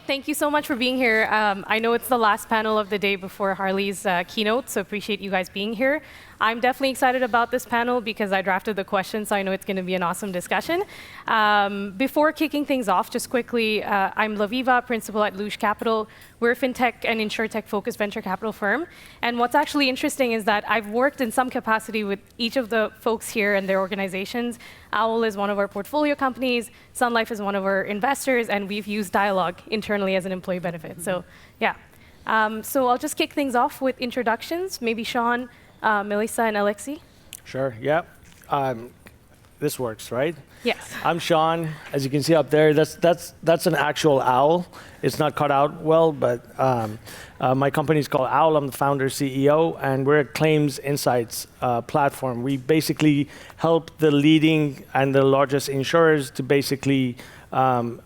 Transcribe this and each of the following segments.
Well, thank you so much for being here. I know it's the last panel of the day before Harley's keynote, so appreciate you guys being here. I'm definitely excited about this panel because I drafted the questions, so I know it's going to be an awesome discussion. Before kicking things off, just quickly, I'm Laviva, principal at Luge Capital. We're a Fintech and Insurtech-focused venture capital firm. And what's actually interesting is that I've worked in some capacity with each of the folks here and their organizations. Owl is one of our portfolio companies, Sun Life is one of our investors, and we've used Dialogue internally as an employee benefit. So, yeah. So I'll just kick things off with introductions. Maybe Sean, Melisa, and Alexis. Sure, yeah. This works, right? Yes. I'm Sean. As you can see up there, that's an actual owl. It's not cut out well, but my company is called Owl. I'm the founder, CEO, and we're a claims insights platform. We basically help the leading and the largest insurers to basically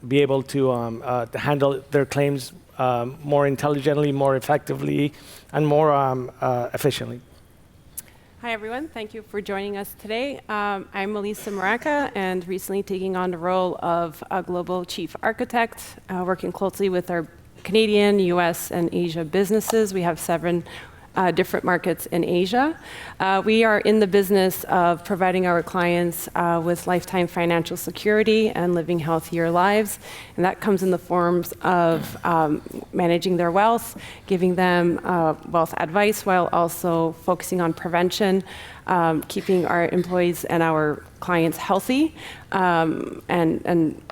be able to handle their claims more intelligently, more effectively, and more efficiently. Hi, everyone. Thank you for joining us today. I'm Melisa Muraca, and recently taking on the role of a global chief architect, working closely with our Canadian, US, and Asia businesses. We have 7 different markets in Asia. We are in the business of providing our clients with lifetime financial security and living healthier lives. And that comes in the forms of managing their wealth, giving them wealth advice while also focusing on prevention, keeping our employees and our clients healthy, and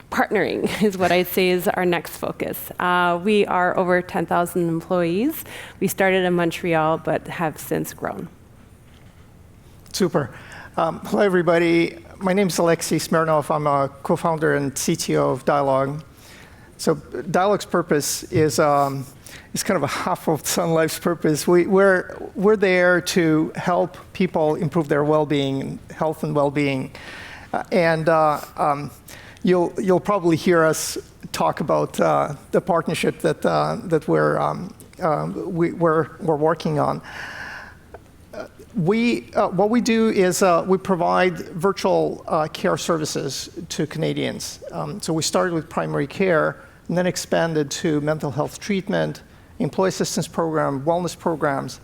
partnering is what I'd say is our next focus. We are over 10,000 employees. We started in Montreal, but have since grown. Super. Hello, everybody. My name is Alexis Smirnov. I'm a co-founder and CTO of Dialogue. So Dialogue's purpose is kind of a half of Sun Life's purpose. We're there to help people improve their well-being, health and well-being. You'll probably hear us talk about the partnership that we're working on. What we do is we provide virtual care services to Canadians. So we started with primary care and then expanded to mental health treatment, employee assistance program, wellness programs.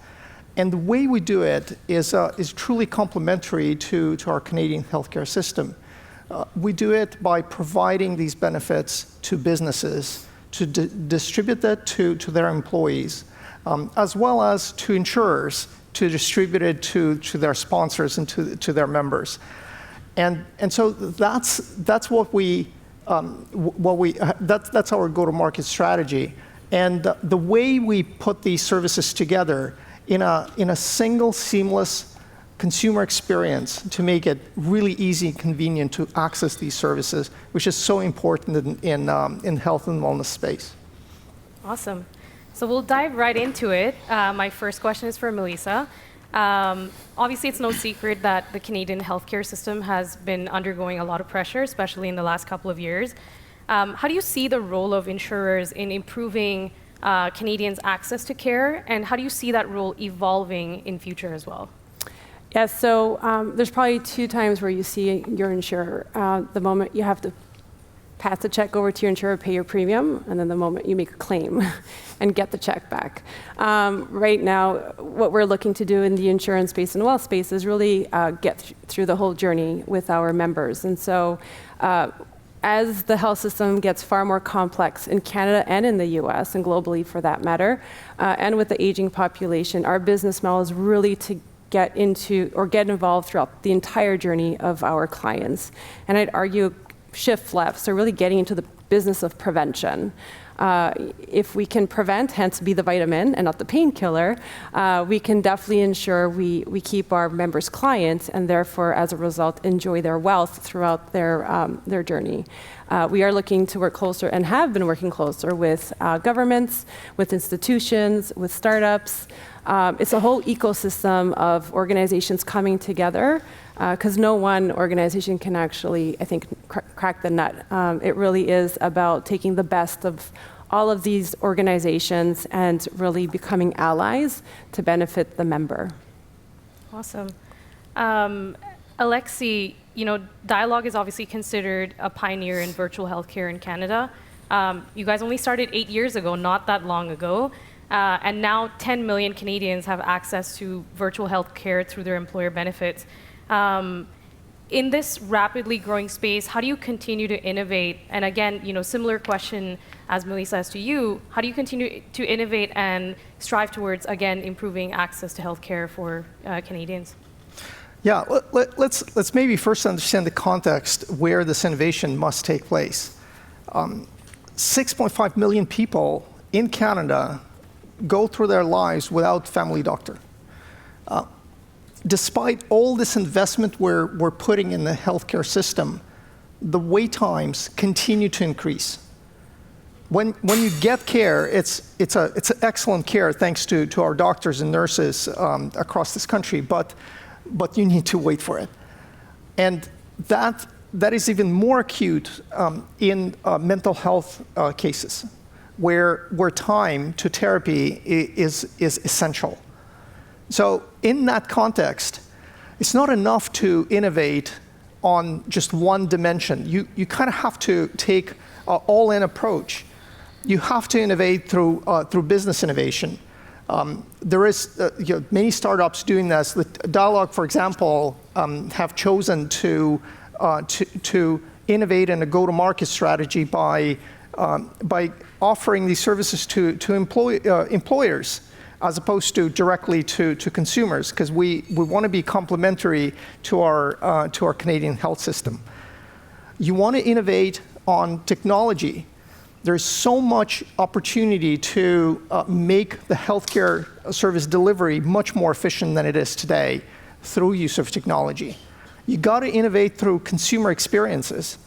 And the way we do it is truly complementary to our Canadian healthcare system. We do it by providing these benefits to businesses to distribute that to their employees, as well as to insurers to distribute it to their sponsors and to their members. And so that's what that's our go-to-market strategy. And the way we put these services together in a single seamless consumer experience to make it really easy and convenient to access these services, which is so important in health and wellness space. Awesome. So we'll dive right into it. My first question is for Melisa. Obviously, it's no secret that the Canadian healthcare system has been undergoing a lot of pressure, especially in the last couple of years. How do you see the role of insurers in improving Canadians' access to care, and how do you see that role evolving in future as well? Yeah, so there's probably 2 times where you see your insurer. The moment you have to pass the check over to your insurer, pay your premium, and then the moment you make a claim and get the check back. Right now, what we're looking to do in the insurance space and wealth space is really get through the whole journey with our members. And so as the health system gets far more complex in Canada and in the US, and globally for that matter, and with the aging population, our business model is really to get into or get involved throughout the entire journey of our clients. And I'd argue shift left, so really getting into the business of prevention. If we can prevent, hence be the vitamin and not the painkiller, we can definitely ensure we keep our members' clients and therefore, as a result, enjoy their wealth throughout their journey. We are looking to work closer and have been working closer with governments, with institutions, with startups. It's a whole ecosystem of organizations coming together because no one organization can actually, I think, crack the nut. It really is about taking the best of all of these organizations and really becoming allies to benefit the member. Awesome. Alexis, Dialogue is obviously considered a pioneer in virtual healthcare in Canada. You guys only started 8 years ago, not that long ago. And now 10 million Canadians have access to virtual health care through their employer benefits. In this rapidly growing space, how do you continue to innovate? And again, similar question as Melisa asked to you, how do you continue to innovate and strive towards, again, improving access to healthcare for Canadians? Yeah, let's maybe first understand the context where this innovation must take place. 6.5 million people in Canada go through their lives without family doctor. Despite all this investment we're putting in the healthcare system, the wait times continue to increase. When you get care, it's excellent care thanks to our doctors and nurses across this country, but you need to wait for it. And that is even more acute in mental health cases, where time to therapy is essential. So in that context, it's not enough to innovate on just one dimension. You kind of have to take an all-in approach. You have to innovate through business innovation. There is many startups doing this. The Dialogue, for example, have chosen to innovate in a go-to-market strategy by offering these services to employers as opposed to directly to consumers, because we want to be complementary to our Canadian health system. You want to innovate on technology. There's so much opportunity to make the healthcare service delivery much more efficient than it is today through use of technology. You got to innovate through consumer experiences.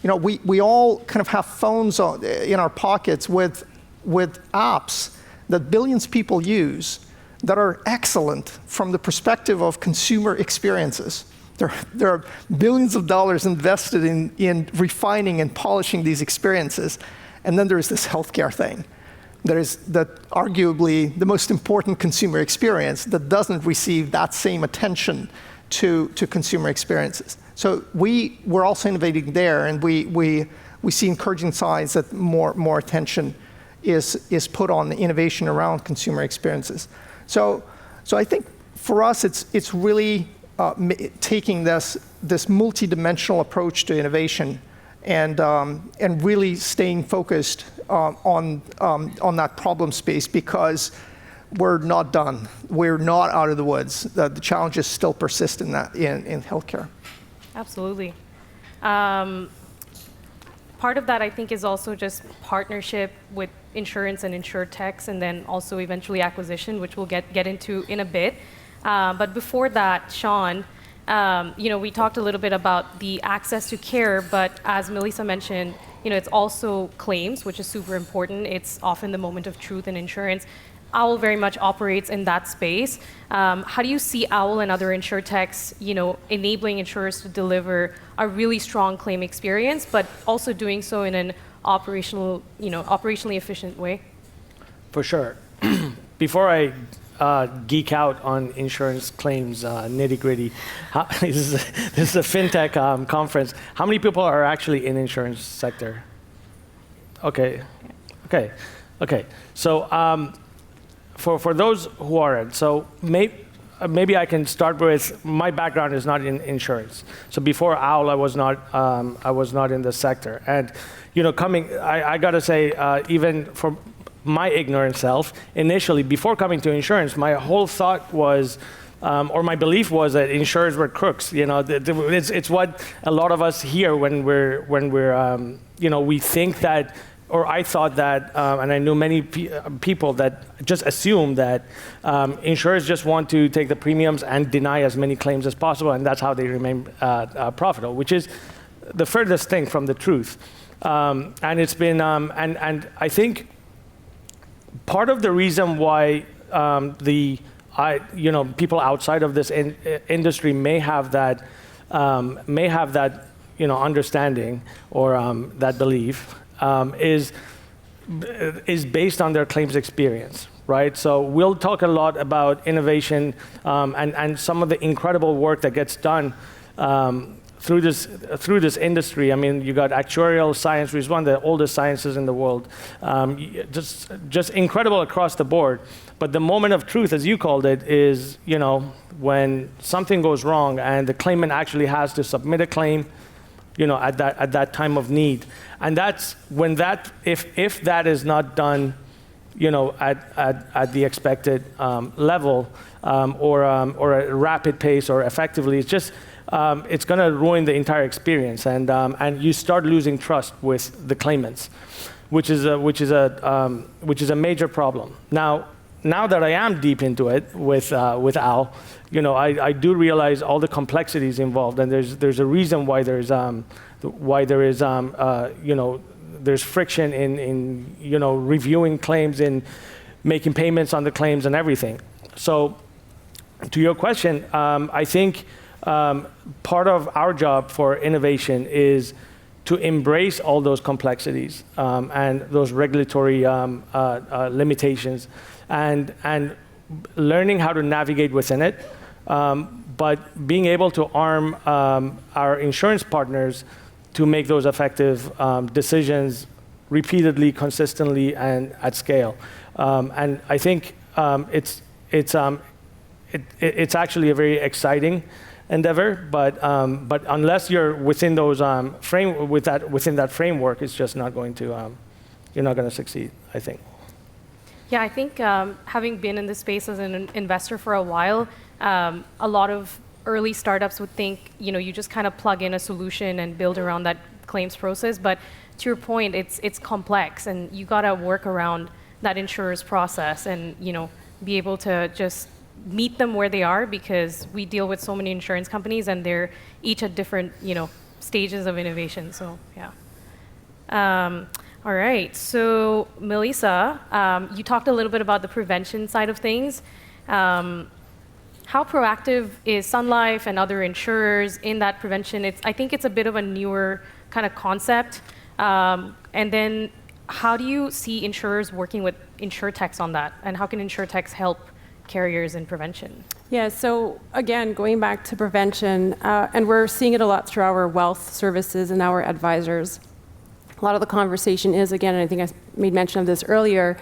We all kind of have phones in our pockets with apps that billions of people use that are excellent from the perspective of consumer experiences. There are billions of dollars invested in refining and polishing these experiences. And then there's this healthcare thing that arguably the most important consumer experience that doesn't receive that same attention to consumer experiences. So we're also innovating there, and we see encouraging signs that more attention is put on the innovation around consumer experiences. So I think for us, it's really taking this multidimensional approach to innovation and really staying focused on that problem space, because we're not done. We're not out of the woods. The challenges still persist in healthcare. Absolutely. Part of that, I think, is also just partnership with insurance and Insurtechs, and then also eventually acquisition, which we'll get into in a bit. But before that, Sean, we talked a little bit about the access to care, but as Melisa mentioned, it's also claims, which is super important. It's often the moment of truth in insurance. OWL very much operates in that space. How do you see OWL and other Insurtechs, enabling insurers to deliver a really strong claim experience, but also doing so in an operationally efficient way? For sure. Before I geek out on insurance claims nitty-gritty, this is a Fintech conference. How many people are actually in insurance sector? Okay. So for those who aren't, so maybe I can start with, my background is not in insurance. So before OWL, I was not in the sector. And I gotta say, even for my ignorant self, initially, before coming to insurance, my whole thought was, or my belief was, that insurers were crooks. It's what a lot of us hear when we think that, or I thought that, and I knew many people that just assume that insurers just want to take the premiums and deny as many claims as possible, and that's how they remain profitable, which is the furthest thing from the truth. And it's been, and I think part of the reason why people outside of this industry may have that understanding or that belief is based on their claims experience, right? So we'll talk a lot about innovation and some of the incredible work that gets done through this industry. I mean, you got actuarial science, which is one of the oldest sciences in the world, just incredible across the board. But the moment of truth, as you called it, is when something goes wrong and the claimant actually has to submit a claim, at that time of need, and that's when if that is not done, at the expected level or a rapid pace or effectively, it's going to ruin the entire experience, and you start losing trust with the claimants, which is a major problem. Now that I am deep into it with Al, I do realize all the complexities involved, and there's a reason why there's friction in reviewing claims and making payments on the claims and everything. So, to your question, I think part of our job for innovation is to embrace all those complexities and those regulatory limitations, and learning how to navigate within it, but being able to arm our insurance partners to make those effective decisions repeatedly, consistently, and at scale. And I think it's actually a very exciting endeavor, but unless you're within those within that framework, it's just not going to you're not going to succeed, I think. Yeah, I think having been in this space as an investor for a while, a lot of early startups would think, you just kind of plug in a solution and build around that claims process. But to your point, it's complex, and you got to work around that insurer's process and, be able to just meet them where they are, because we deal with so many insurance companies and they're each at different, stages of innovation. So, yeah. All right, so Melisa, you talked a little bit about the prevention side of things. How proactive is Sun Life and other insurers in that prevention? I think it's a bit of a newer kind of concept. And then how do you see insurers working with Insurtechs on that? And how can Insurtechs help carriers in prevention? Yeah, so again, going back to prevention, and we're seeing it a lot through our wealth services and our advisors. A lot of the conversation is, again, and I think I made mention of this earlier,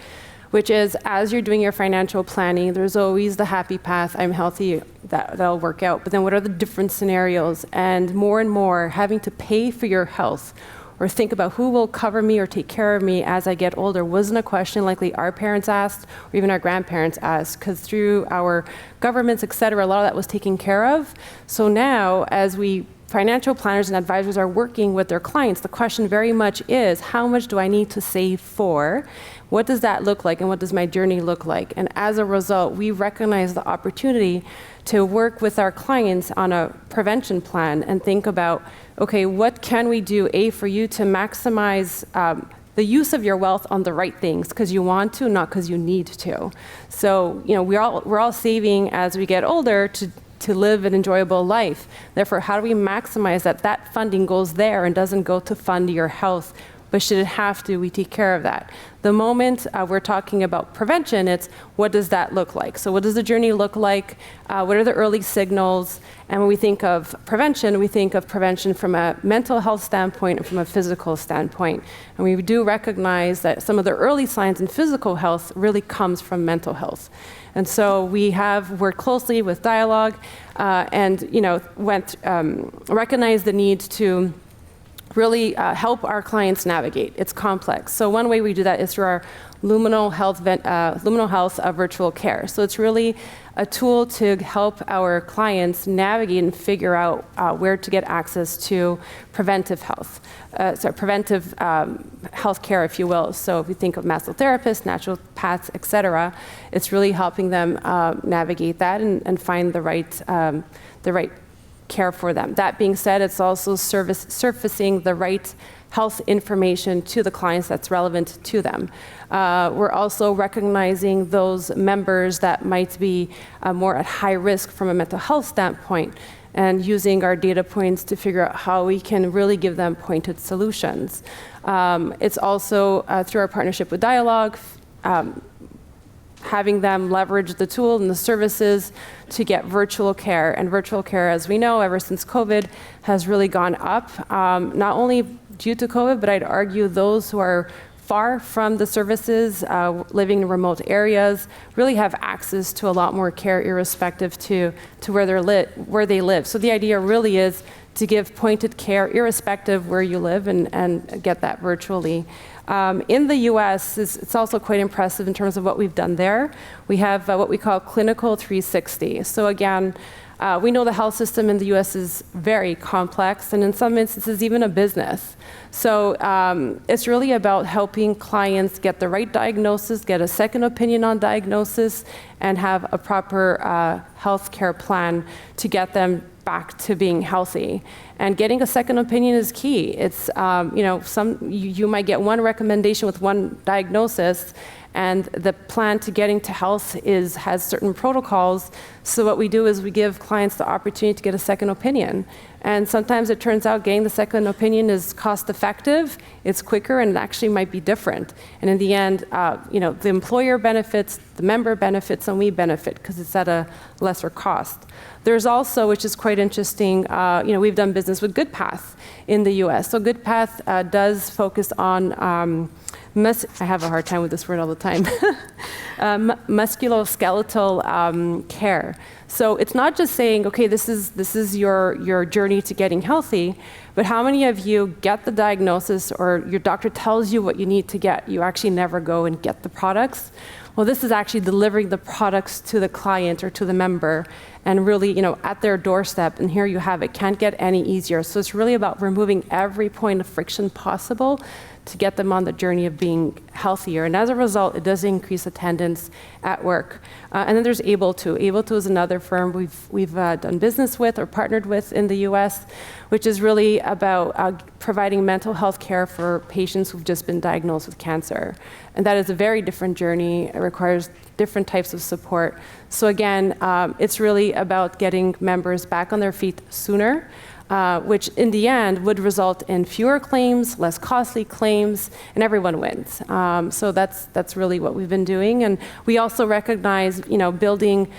which is as you're doing your financial planning, there's always the happy path, I'm healthy, that'll work out. But then what are the different scenarios? And more having to pay for your health or think about who will cover me or take care of me as I get older wasn't a question likely our parents asked or even our grandparents asked, because through our governments, et cetera, a lot of that was taken care of. So now, as financial planners and advisors are working with their clients, the question very much is, how much do I need to save for? What does that look like, and what does my journey look like? And as a result, we recognize the opportunity to work with our clients on a prevention plan and think about, okay, what can we do, for you to maximize the use of your wealth on the right things, because you want to, not because you need to. So, we're all saving as we get older to live an enjoyable life. Therefore, how do we maximize that funding goes there and doesn't go to fund your health? But should it have to, we take care of that. The moment we're talking about prevention, it's what does that look like? So what does the journey look like? What are the early signals? And when we think of prevention from a mental health standpoint and from a physical standpoint. And we do recognize that some of the early signs in physical health really comes from mental health. And so we have worked closely with Dialogue and recognize the need to really help our clients navigate. It's complex. So one way we do that is through our Luminal Health virtual care. So it's really a tool to help our clients navigate and figure out where to get access to preventive health, preventive health care, if you will. So if you think of masotherapists, naturopaths, et cetera, it's really helping them navigate that and find the right care for them. That being said, it's also surfacing the right health information to the clients that's relevant to them. We're also recognizing those members that might be more at high risk from a mental health standpoint and using our data points to figure out how we can really give them pointed solutions. It's also through our partnership with Dialogue, having them leverage the tool and the services to get virtual care. And virtual care, as we know, ever since COVID, has really gone up, not only due to COVID, but I'd argue those who are far from the services, living in remote areas, really have access to a lot more care irrespective to where they live. So the idea really is to give pointed care irrespective where you live and get that virtually. In the US, it's also quite impressive in terms of what we've done there. We have what we call Clinical 360. So again, we know the health system in the US is very complex, and in some instances, even a business. So it's really about helping clients get the right diagnosis, get a second opinion on diagnosis, and have a proper healthcare plan to get them back to being healthy. And getting a second opinion is key. It's, you might get one recommendation with one diagnosis, and the plan to getting to health has certain protocols. So what we do is we give clients the opportunity to get a second opinion. And sometimes it turns out getting the second opinion is cost effective, it's quicker, and it actually might be different. And in the end, the employer benefits, the member benefits, and we benefit because it's at a lesser cost. There's also, which is quite interesting, we've done business with GoodPath in the US. So GoodPath does focus on I have a hard time with this word all the time. Musculoskeletal care. So it's not just saying, okay, this is your journey to getting healthy, but how many of you get the diagnosis or your doctor tells you what you need to get, you actually never go and get the products? Well, this is actually delivering the products to the client or to the member and really, at their doorstep, and here you have it. Can't get any easier. So it's really about removing every point of friction possible to get them on the journey of being healthier. And as a result, it does increase attendance at work. And then there's Able2. Able2 is another firm we've done business with or partnered with in the US, which is really about providing mental health care for patients who've just been diagnosed with cancer. And that is a very different journey. It requires different types of support. So again, it's really about getting members back on their feet sooner, which in the end would result in fewer claims, less costly claims, and everyone wins. So that's really what we've been doing. And we also recognize, building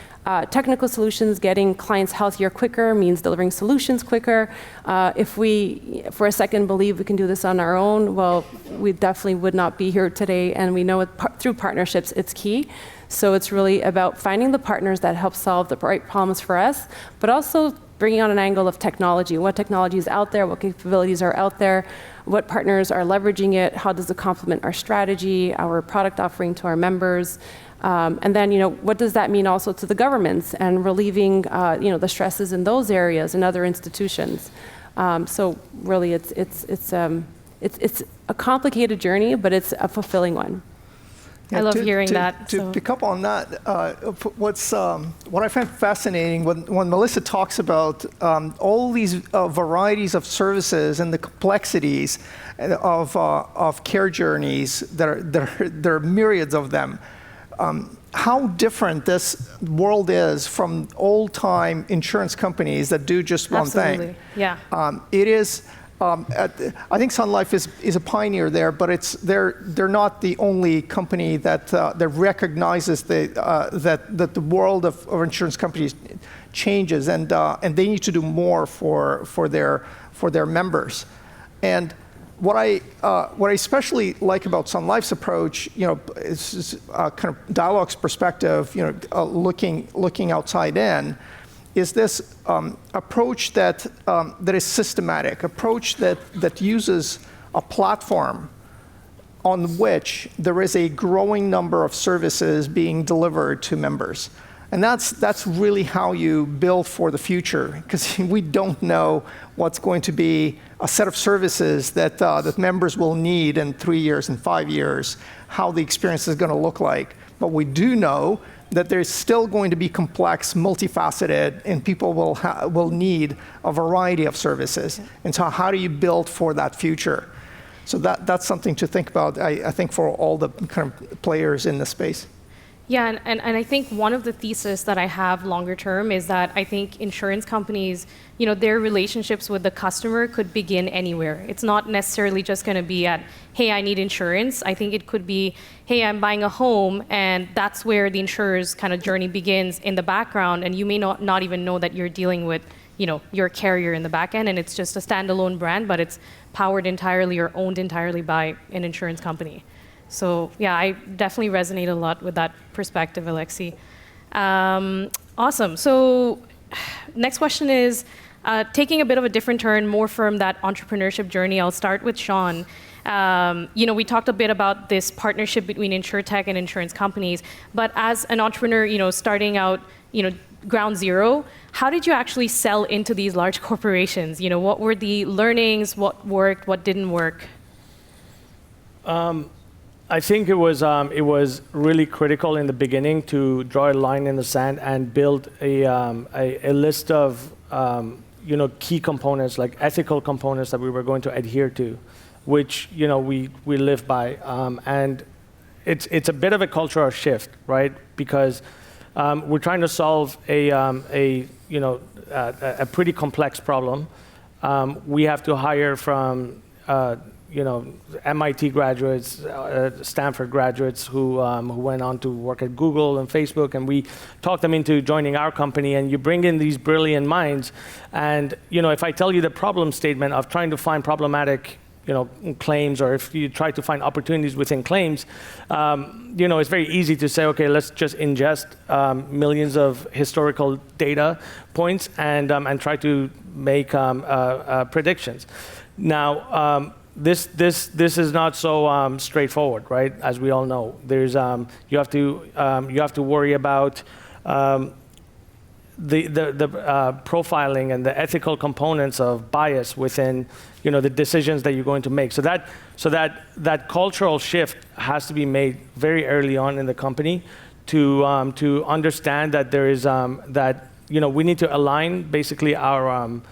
technical solutions, getting clients healthier quicker means delivering solutions quicker. If we, for a second, believe we can do this on our own, well, we definitely would not be here today. And we know through partnerships, it's key. So it's really about finding the partners that help solve the right problems for us, but also bringing on an angle of technology. What technology is out there, what capabilities are out there, what partners are leveraging it, how does it complement our strategy, our product offering to our members, and then, what does that mean also to the governments and relieving, the stresses in those areas and other institutions. So really, it's a complicated journey, but it's a fulfilling one. I love hearing that. To pick up on that, what I find fascinating when Melisa talks about all these varieties of services and the complexities of care journeys, there are myriads of them. How different this world is from old-time insurance companies that do just one thing. Yeah. It is. I think Sun Life is a pioneer there, but they're not the only company that recognizes that the world of insurance companies changes, and they need to do more for their members. And what I especially like about Sun Life's approach, is kind of Dialogue's perspective, looking outside in, is this approach that is systematic, approach that uses a platform on which there is a growing number of services being delivered to members. And that's really how you build for the future, because we don't know what's going to be a set of services that members will need in 3 years and 5 years, how the experience is going to look like. But we do know that there's still going to be complex, multifaceted, and people will need a variety of services. And so how do you build for that future? So that's something to think about, I think, for all the kind of players in this space. Yeah, and I think one of the thesis that I have longer term is that I think insurance companies, their relationships with the customer could begin anywhere. It's not necessarily just going to be at, hey, I need insurance. I think it could be, hey, I'm buying a home, and that's where the insurer's kind of journey begins in the background, and you may not even know that you're dealing with your carrier in the back end, and it's just a standalone brand, but it's powered entirely or owned entirely by an insurance company. So yeah, I definitely resonate a lot with that perspective, Alexis. Awesome. So next question is, taking a bit of a different turn, more from that entrepreneurship journey, I'll start with Sean. We talked a bit about this partnership between Insurtech and insurance companies, but as an entrepreneur, starting out, ground zero, how did you actually sell into these large corporations? What were the learnings? What worked? What didn't work? I think it was really critical in the beginning to draw a line in the sand and build a list of key components, like ethical components that we were going to adhere to, which we live by, and it's a bit of a cultural shift, right? Because we're trying to solve a pretty complex problem. We have to hire from MIT graduates, Stanford graduates who went on to work at Google and Facebook, and we talked them into joining our company. And you bring in these brilliant minds, and if I tell you the problem statement of trying to find problematic claims, or if you try to find opportunities within claims, it's very easy to say, okay, let's just ingest millions of historical data points and try to make predictions. Now, this is not so straightforward, right? As we all know, there's you have to worry about the profiling and the ethical components of bias within the decisions that you're going to make. So that cultural shift has to be made very early on in the company to understand that there is we need to align basically our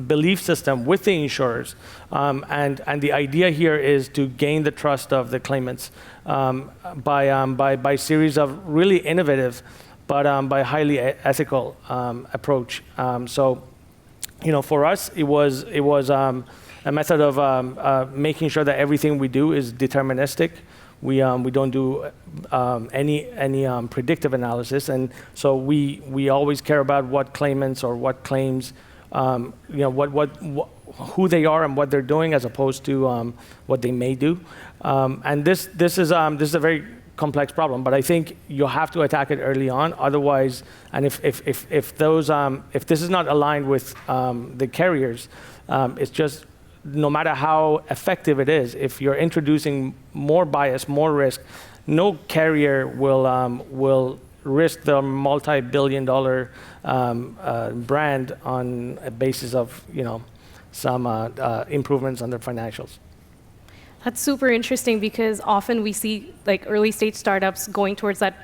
belief system with the insurers, and the idea here is to gain the trust of the claimants by series of really innovative, but by highly ethical approach. So, for us, it was a method of making sure that everything we do is deterministic. We don't do any predictive analysis, and so we always care about what claimants or what claims, who they are and what they're doing, as opposed to what they may do. And this is a very complex problem, but I think you have to attack it early on. Otherwise, and if this is not aligned with the carriers, it's just, no matter how effective it is, if you're introducing more bias, more risk, no carrier will risk the multi-billion-dollar brand on a basis of some improvements on their financials. That's super interesting, because often we see early stage startups going towards that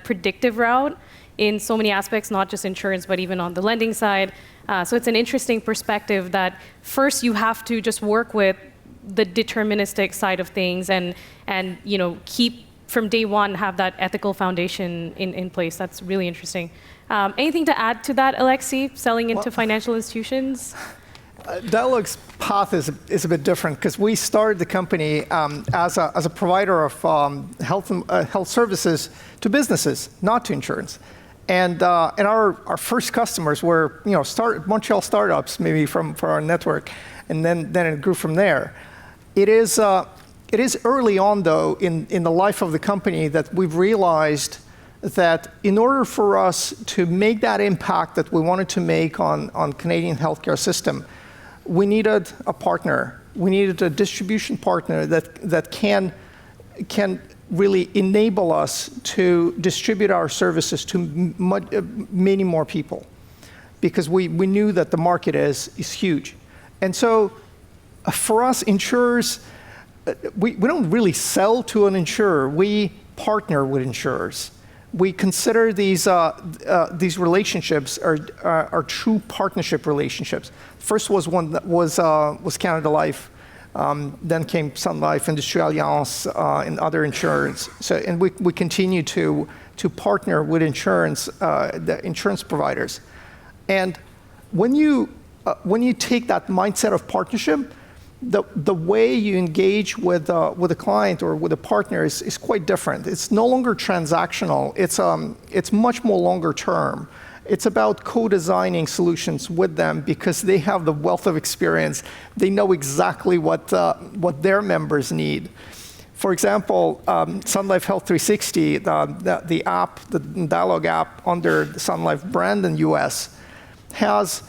predictive route in so many aspects, not just insurance, but even on the lending side. So it's an interesting perspective that first you have to just work with the deterministic side of things and keep from day one, have that ethical foundation in place. That's really interesting. Anything to add to that, Alexis, selling into financial institutions? Dialogue's path is a bit different, because we started the company as a provider of health services to businesses, not to insurance. And our first customers were Montreal startups, maybe for our network, and then it grew from there. It is early on, though, in the life of the company that we've realized that in order for us to make that impact that we wanted to make on Canadian healthcare system, we needed a partner. We needed a distribution partner that can really enable us to distribute our services to many more people, because we knew that the market is huge. And so for us, insurers, we don't really sell to an insurer. We partner with insurers. We consider these relationships are true partnership relationships. First was one that was Canada Life, Then came Sun Life, Industrialliance, and other insurance. And we continue to partner with the insurance providers. And when you take that mindset of partnership, the way you engage with a client or with a partner is quite different. It's no longer transactional. It's much more longer term. It's about co-designing solutions with them because they have the wealth of experience. They know exactly what their members need. For example, Sun Life Health 360, the app, the Dialogue app under the Sun Life brand in the US, has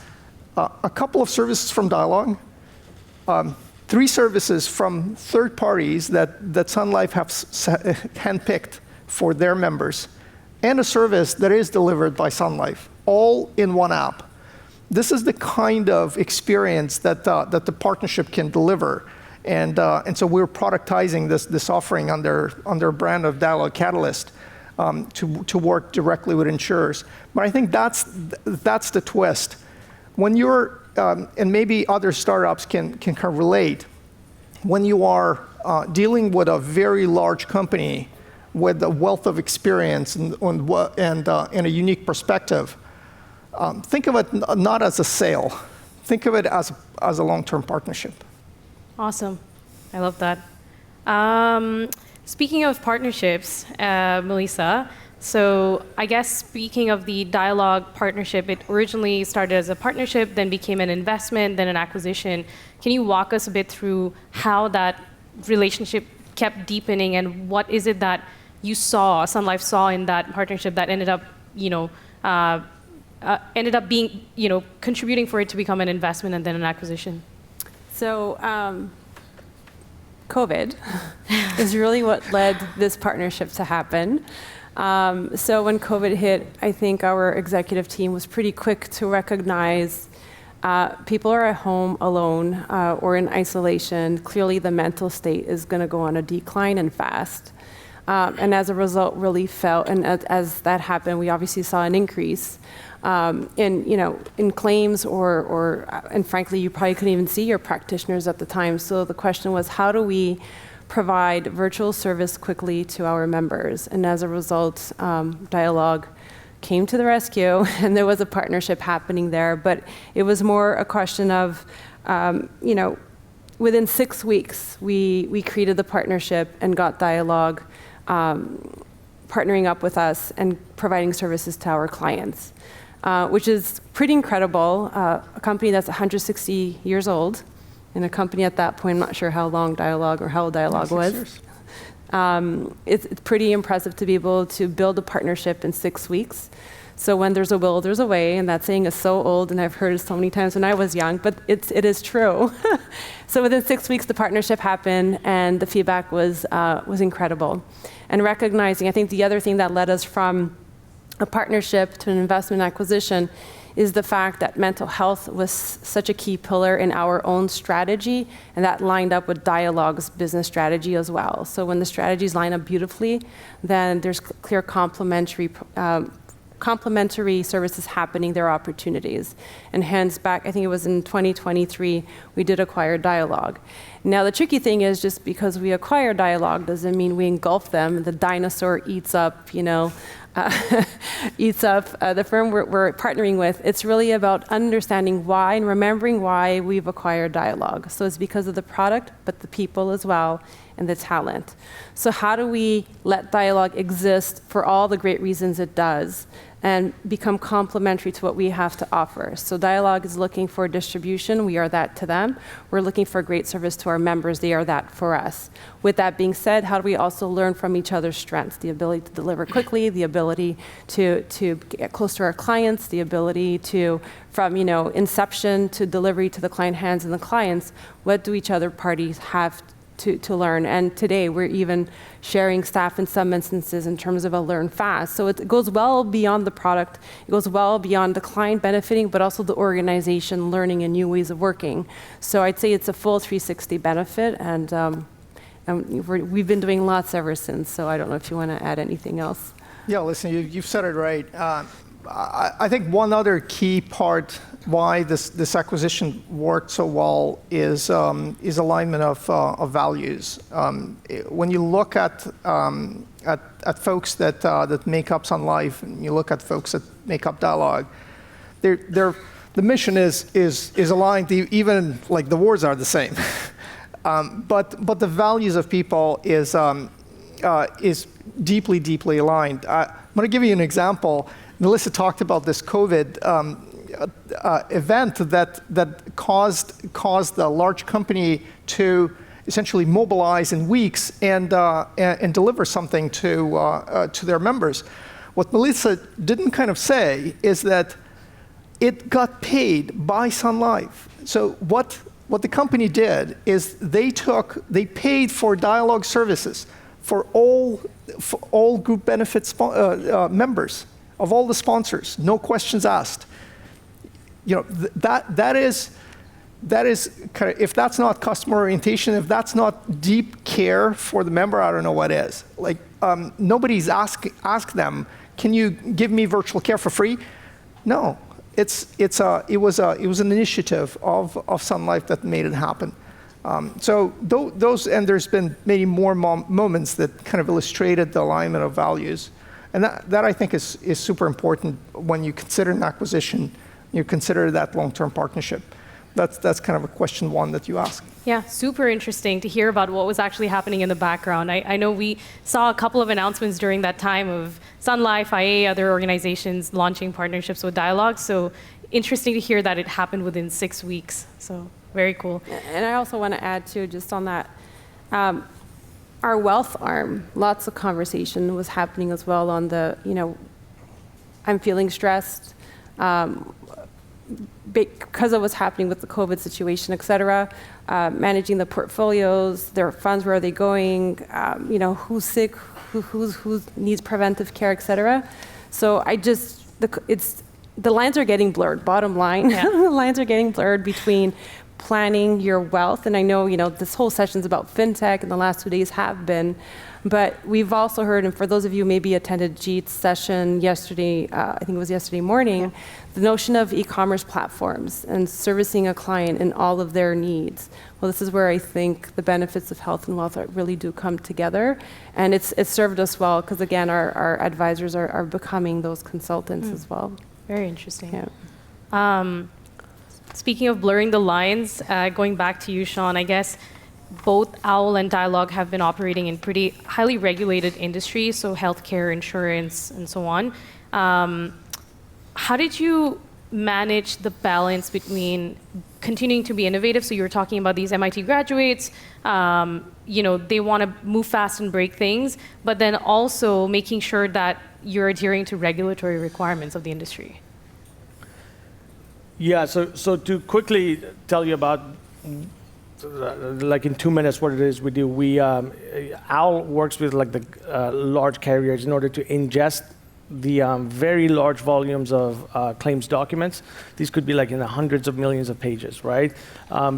a couple of services from Dialogue, 3 services from third parties that Sun Life have handpicked for their members, and a service that is delivered by Sun Life, all in one app. This is the kind of experience that the partnership can deliver. And so we're productizing this offering under brand of Dialogue Catalyst to work directly with insurers. But I think that's the twist. When you're, and maybe other startups can relate, when you are dealing with a very large company with a wealth of experience and a unique perspective, think of it not as a sale. Think of it as a long-term partnership. Awesome. I love that. Speaking of partnerships, Melisa, so I guess speaking of the Dialogue partnership, it originally started as a partnership, then became an investment, then an acquisition. Can you walk us a bit through how that relationship kept deepening, and what is it that you saw, Sun Life saw in that partnership that ended up, being, contributing for it to become an investment and then an acquisition? So COVID is really what led this partnership to happen. So when COVID hit, I think our executive team was pretty quick to recognize people are at home alone or in isolation. Clearly the mental state is going to go on a decline and fast. And as a result, really felt, and as that happened, we obviously saw an increase in claims and frankly, you probably couldn't even see your practitioners at the time. So the question was, how do we provide virtual service quickly to our members? And as a result, Dialogue came to the rescue, and there was a partnership happening there. But it was more a question of, within 6 weeks, we created the partnership and got Dialogue partnering up with us and providing services to our clients, which is pretty incredible. A company that's 160 years old, and a company at that point, I'm not sure how long Dialogue or how old Dialogue was. It's pretty impressive to be able to build a partnership in 6 weeks. So when there's a will, there's a way, and that saying is so old, and I've heard it so many times when I was young, but it is true. So within 6 weeks, the partnership happened, and the feedback was incredible. And recognizing, I think the other thing that led us from a partnership to an investment acquisition is the fact that mental health was such a key pillar in our own strategy, and that lined up with Dialogue's business strategy as well. So when the strategies line up beautifully, then there's clear complementary services happening, there are opportunities. And hence back, I think it was in 2023, we did acquire Dialogue. Now the tricky thing is, just because we acquire Dialogue doesn't mean we engulf them. The dinosaur eats up, the firm we're partnering with. It's really about understanding why and remembering why we've acquired Dialogue. So it's because of the product, but the people as well, and the talent. So how do we let Dialogue exist for all the great reasons it does and become complementary to what we have to offer? So Dialogue is looking for distribution. We are that to them. We're looking for great service to our members. They are that for us. With that being said, how do we also learn from each other's strengths? The ability to deliver quickly, the ability to get close to our clients, the ability to, from inception to delivery to the client hands and the clients, what do each other parties have to learn? And today we're even sharing staff in some instances in terms of a learn fast. So it goes well beyond the product, it goes well beyond the client benefiting, but also the organization learning and new ways of working. So I'd say it's a full 360 benefit, and we've been doing lots ever since. So I don't know if you want to add anything else. Yeah, listen, you've said it right. I think one other key part why this acquisition worked so well is alignment of values. When you look at folks that make up Sun Life, and you look at folks that make up Dialogue, the mission is aligned. Even like the words are the same, but the values of people is deeply aligned. I'm going to give you an example. Melissa talked about this COVID event that caused a large company to essentially mobilize in weeks and deliver something to their members. What Melissa didn't kind of say is that it got paid by Sun Life. So what the company did is they paid for Dialogue services for all group benefits members of all the sponsors, no questions asked. You know, that is kind of, if that's not customer orientation, if that's not deep care for the member, I don't know what is. Like nobody's asked them, can you give me virtual care for free? No, it was an initiative of Sun Life that made it happen. So those, and there's been many more moments that kind of illustrated the alignment of values. And that I think is super important when you consider an acquisition, you consider that long-term partnership. That's kind of a question one that you ask. Yeah, super interesting to hear about what was actually happening in the background. I know we saw a couple of announcements during that time of Sun Life, IA, other organizations launching partnerships with Dialogue. So interesting to hear that it happened within 6 weeks. So very cool. And I also want to add too, just on that, our wealth arm, lots of conversation was happening as well on the, I'm feeling stressed because of what's happening with the COVID situation, et cetera, managing the portfolios, their funds, where are they going, who's sick, who needs preventive care, et cetera. So the lines are getting blurred, bottom line. Yeah. The lines are getting blurred between planning your wealth. And I know, this whole session's about fintech, and the last 2 days have been, but we've also heard, and for those of you maybe attended Jeet's session yesterday, I think it was yesterday morning, yeah, the notion of e-commerce platforms and servicing a client in all of their needs. Well, this is where I think the benefits of health and wealth really do come together. And it's served us well, because again, our advisors are becoming those consultants as well. Very interesting. Yeah. Speaking of blurring the lines, going back to you, Sean, I guess both OWL and Dialogue have been operating in pretty highly regulated industries, so healthcare, insurance, and so on. How did you manage the balance between continuing to be innovative? So you were talking about these MIT graduates, they want to move fast and break things, but then also making sure that you're adhering to regulatory requirements of the industry. Yeah, so to quickly tell you about, like in 2 minutes, what it is we do. OWL works with like the large carriers in order to ingest the very large volumes of claims documents. These could be like in the hundreds of millions of pages, right?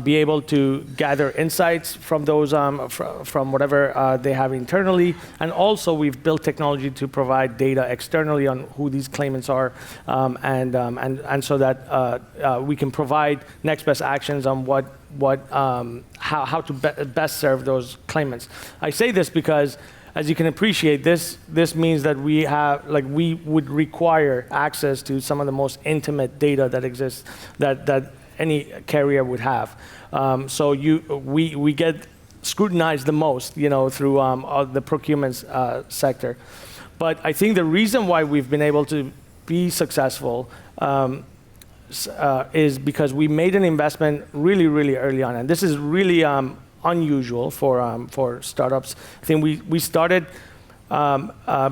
Be able to gather insights from those, from whatever they have internally. And also we've built technology to provide data externally on who these claimants are, and so that we can provide next best actions on how to best serve those claimants. I say this because, as you can appreciate, this means that we would require access to some of the most intimate data that exists, that any carrier would have. So we get scrutinized the most, through the procurement sector. But I think the reason why we've been able to be successful is because we made an investment really, really early on, and this is really unusual for startups. I think we started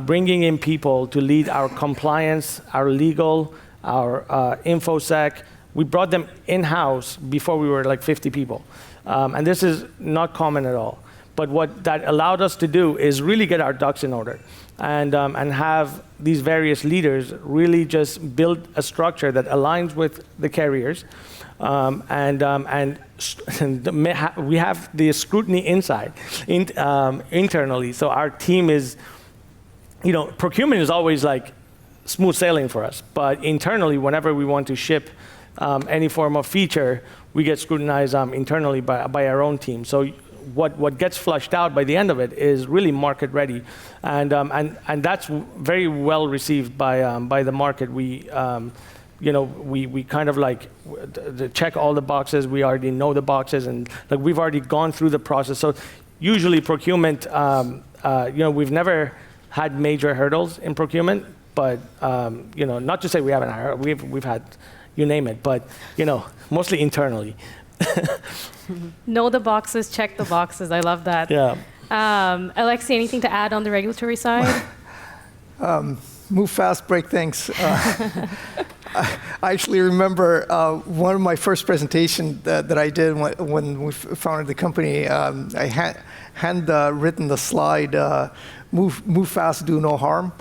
bringing in people to lead our compliance, our legal, our infosec. We brought them in-house before we were like 50 people. And this is not common at all. But what that allowed us to do is really get our ducks in order and have these various leaders really just build a structure that aligns with the carriers. And we have the scrutiny inside, internally. So our team is, procurement is always like smooth sailing for us. But internally, whenever we want to ship any form of feature, we get scrutinized internally by our own team. So what gets flushed out by the end of it is really market ready, and that's very well received by the market. We kind of like check all the boxes. We already know the boxes, and like we've already gone through the process. So usually procurement, we've never had major hurdles in procurement, but not to say we haven't had, we've had, you name it, but mostly internally. Know the boxes, check the boxes. I love that. Yeah. Alexis, anything to add on the regulatory side? Move fast, break things. I actually remember one of my first presentations that I did when we founded the company. I had written the slide, move fast, do no harm.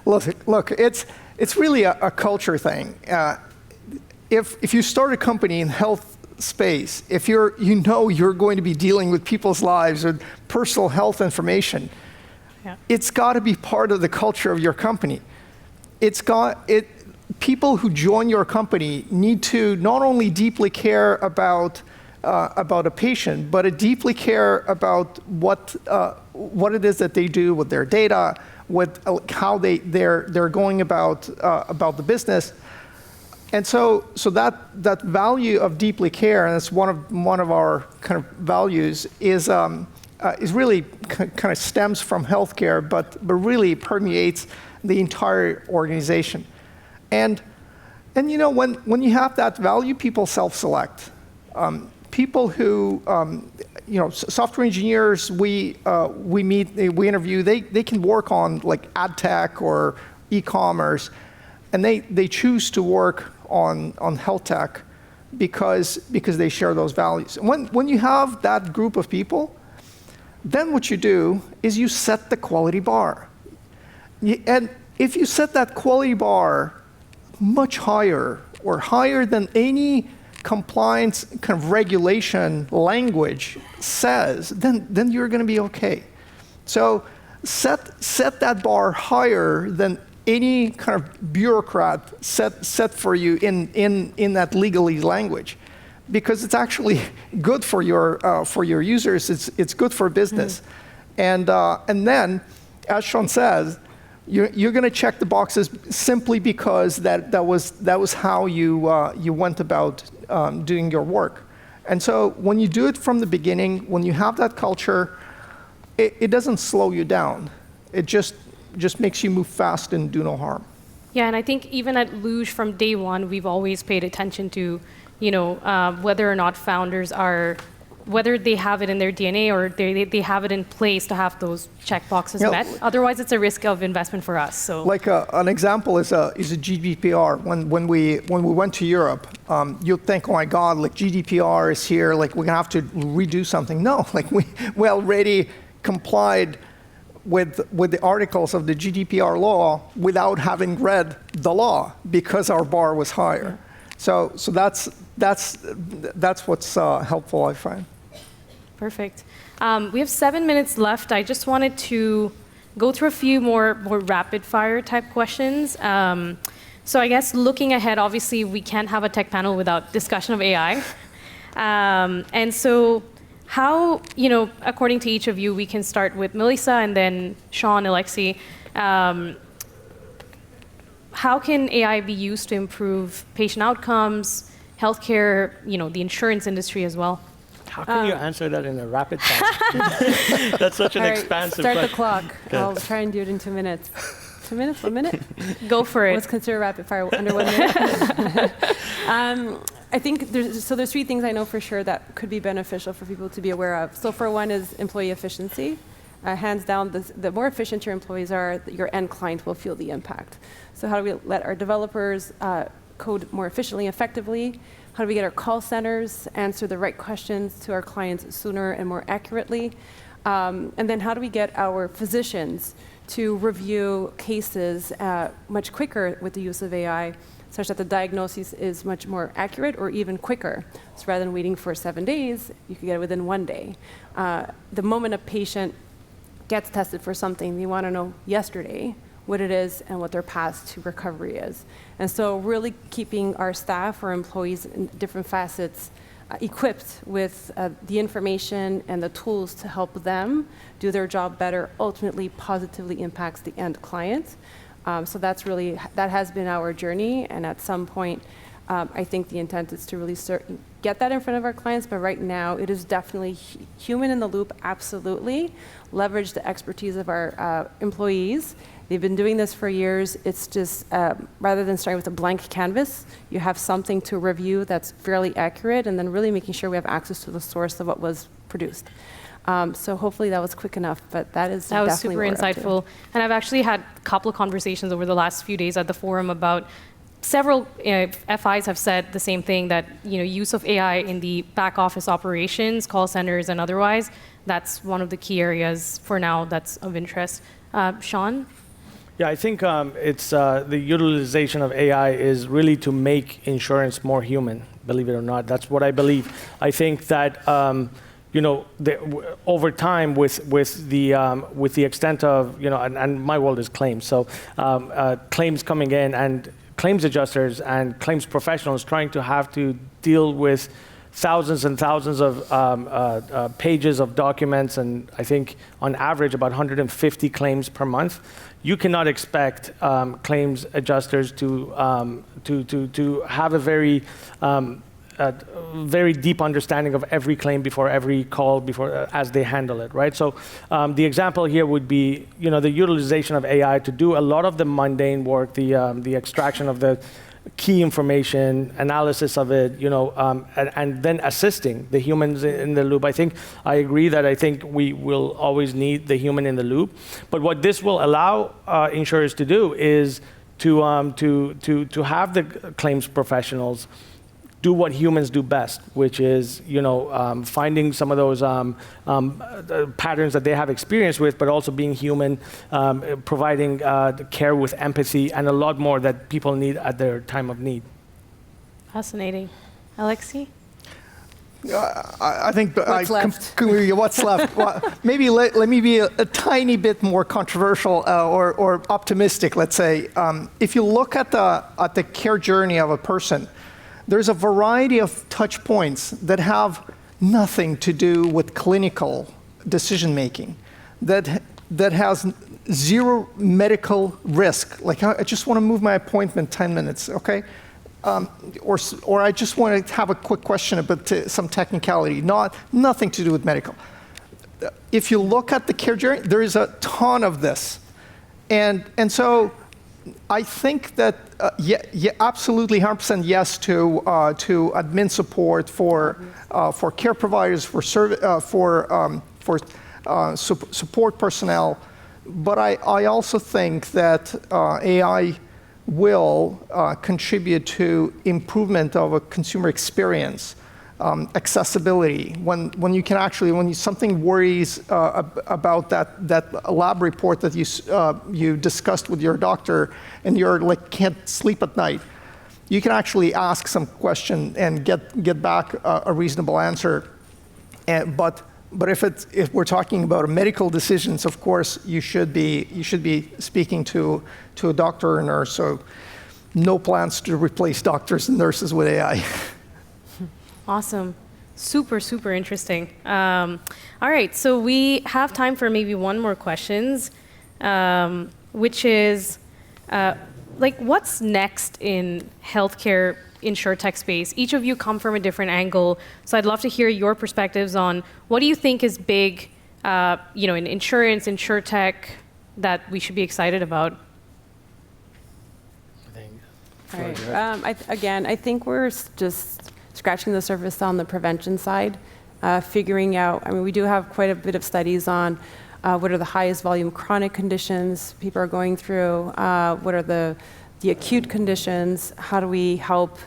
Look, it's really a culture thing. If you start a company in health space, if you're going to be dealing with people's lives or personal health information, it's got to be part of the culture of your company. People who join your company need to not only deeply care about a patient, but deeply care about what it is that they do with their data, with how they're going about the business. And so that value of deeply care, and it's one of our kind of values, is really kind of stems from healthcare, but really permeates the entire organization. And when you have that value, people self-select. People who software engineers we interview, they can work on like ad tech or e-commerce, and they choose to work on health tech because they share those values. And when you have that group of people, then what you do is you set the quality bar. And if you set that quality bar much higher or higher than any compliance kind of regulation language says, then you're going to be okay. So set that bar higher than any kind of bureaucrat set for you in that legalese language, because it's actually good for your users. It's good for business, and then, as Sean says, you're going to check the boxes simply because that was how you went about doing your work. And so when you do it from the beginning, when you have that culture, it doesn't slow you down. It just makes you move fast and do no harm. Yeah, and I think even at Luge from day one, we've always paid attention to, whether or not founders whether they have it in their DNA or they have it in place to have those check boxes met. Otherwise, it's a risk of investment for us. So, like an example is a GDPR. When we went to Europe, you'd think, oh my God, like GDPR is here, like we're gonna have to redo something. No, like we already complied with the articles of the GDPR law without having read the law because our bar was higher. So that's what's helpful, I find. Perfect. We have 7 minutes left. I just wanted to go through a few more rapid fire type questions. So I guess looking ahead, obviously we can't have a tech panel without discussion of AI. And so how, according to each of you, we can start with Melisa and then Sean, Alexis. How can AI be used to improve patient outcomes, healthcare, the insurance industry as well? How can you answer that in a rapid fire? That's such an expansive Start question. the clock. Okay. I'll try and do it in 2 minutes. 2 minutes? 1 minute? Go for it. Let's consider rapid fire under 1 minute. I think there's 3 things I know for sure that could be beneficial for people to be aware of. So for one is employee efficiency. Hands down, the more efficient your employees are, your end client will feel the impact. So how do we let our developers code more efficiently, effectively? How do we get our call centers answer the right questions to our clients sooner and more accurately? And then how do we get our physicians to review cases much quicker with the use of AI, such that the diagnosis is much more accurate or even quicker? So rather than waiting for 7 days, you can get it within 1 day. The moment a patient gets tested for something, they want to know yesterday what it is and what their path to recovery is. And so really keeping our staff or employees in different facets equipped with the information and the tools to help them do their job better ultimately positively impacts the end client. So that has been our journey, and at some point, I think the intent is to really get that in front of our clients, but right now it is definitely human in the loop, absolutely. Leverage the expertise of our employees. They've been doing this for years. It's just, rather than starting with a blank canvas, you have something to review that's fairly accurate, and then really making sure we have access to the source of what was produced. So hopefully that was quick enough, but that was super insightful. And I've actually had a couple of conversations over the last few days at the forum about several FIs have said the same thing, that use of AI in the back office operations, call centers and otherwise, that's one of the key areas for now that's of interest. Sean? Yeah, I think it's the utilization of AI is really to make insurance more human, believe it or not. That's what I believe. I think that over time, with the extent of and my world is claims, so claims coming in and claims adjusters and claims professionals trying to have to deal with thousands and thousands of pages of documents, and I think on average about 150 claims per month. You cannot expect claims adjusters to have a very deep understanding of every claim before every call, as they handle it, right? So the example here would be, the utilization of AI to do a lot of the mundane work, the extraction of the key information, analysis of it, and then assisting the humans in the loop. I agree that I think we will always need the human in the loop. But what this will allow insurers to do is to have the claims professionals do what humans do best, which is finding some of those patterns that they have experience with, but also being human, providing care with empathy, and a lot more that people need at their time of need. Fascinating. Alexis? I think what's left? What's left? Well, maybe let me be a tiny bit more controversial or optimistic. Let's say if you look at the care journey of a person, there's a variety of touch points that have nothing to do with clinical decision making, that has zero medical risk. Like, I just want to move my appointment 10 minutes, okay? Or I just want to have a quick question about some technicality, nothing to do with medical. If you look at the care journey, there is a ton of this. And so I think that, absolutely 100% yes to admin support for care providers, for support personnel. But I also think that AI will contribute to improvement of a consumer experience, accessibility. When you can actually, when something worries about that lab report that you discussed with your doctor, and you're like can't sleep at night, you can actually ask some question and get back a reasonable answer. But if we're talking about medical decisions, of course you should be speaking to a doctor or nurse. So no plans to replace doctors and nurses with AI. Awesome. Super, super interesting. All right, so we have time for maybe one more questions, which is, what's next in healthcare Insurtech space? Each of you come from a different angle, so I'd love to hear your perspectives on what do you think is big, in insurance, Insurtech, that we should be excited about? All right. I think we're just scratching the surface on the prevention side, figuring out, we do have quite a bit of studies on what are the highest volume chronic conditions people are going through, what are the acute conditions, how do we help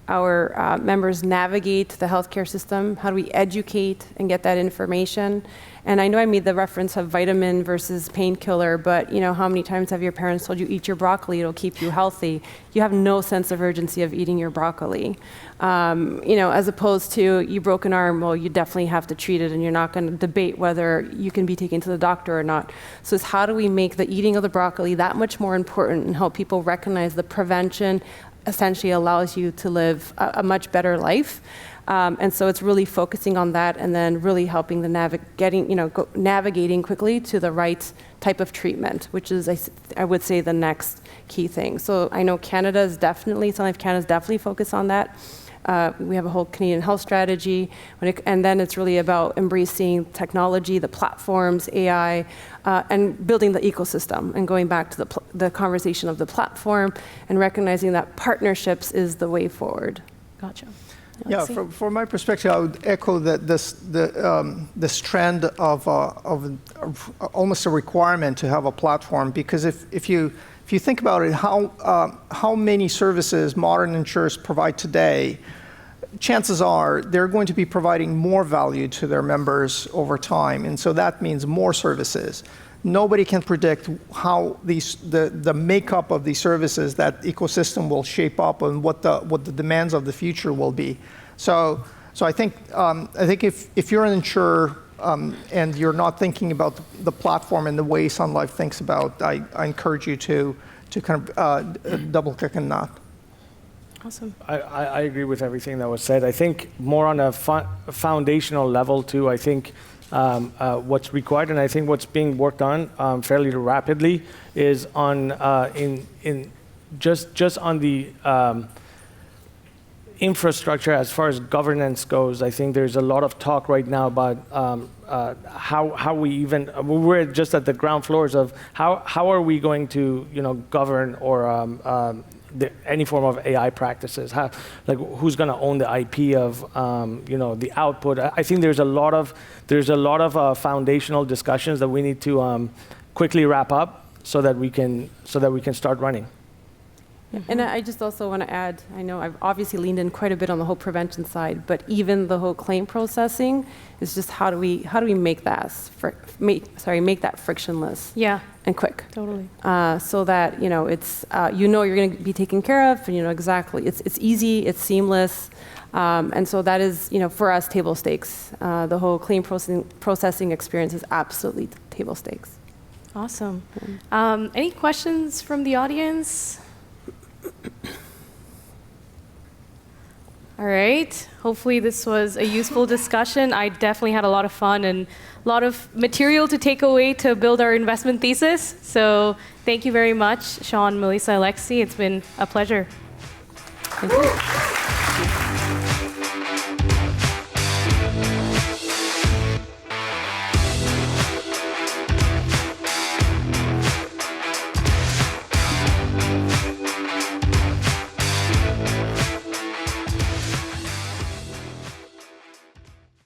our members navigate the healthcare system? How do we educate and get that information? And I know I made the reference of vitamin versus painkiller, but how many times have your parents told you, eat your broccoli, it'll keep you healthy? You have no sense of urgency of eating your broccoli. As opposed to, you broke an arm, well, you definitely have to treat it, and you're not going to debate whether you can be taken to the doctor or not. So it's how do we make the eating of the broccoli that much more important and help people recognize the prevention essentially allows you to live a much better life. And so it's really focusing on that and then really helping the navigating quickly to the right type of treatment, which is, I would say, the next key thing. So I know Sun Life Canada's definitely focused on that. We have a whole Canadian health strategy, and then it's really about embracing technology, the platforms, AI, and building the ecosystem, and going back to the conversation of the platform and recognizing that partnerships is the way forward. Gotcha. Yeah, from my perspective, I would echo that this trend of almost a requirement to have a platform, because if you think about it, how many services modern insurers provide today, chances are they're going to be providing more value to their members over time, and so that means more services. Nobody can predict how the makeup of these services, that ecosystem will shape up, and what the demands of the future will be. So I think if you're an insurer and you're not thinking about the platform in the way Sun Life thinks about, I encourage you to kind of double click on that. Awesome. I agree with everything that was said. I think more on a foundational level too. I think what's required, and I think what's being worked on fairly rapidly, is on just on the infrastructure as far as governance goes. I think there's a lot of talk right now about how we're just at the ground floors of how are we going to govern or any form of AI practices. Who's going to own the IP of the output? I think there's a lot of foundational discussions that we need to quickly wrap up so that we can start running. And I just also want to add, I know I've obviously leaned in quite a bit on the whole prevention side, but even the whole claim processing is just how do we make that make that frictionless, and quick, totally, so that it's you're going to be taken care of, and exactly it's easy, it's seamless, and so that is for us table stakes. The whole claim processing experience is absolutely table stakes. Awesome. Any questions from the audience? All right. Hopefully this was a useful discussion. I definitely had a lot of fun and a lot of material to take away to build our investment thesis. So thank you very much, Sean, Melisa, Alexis. It's been a pleasure. Thank you.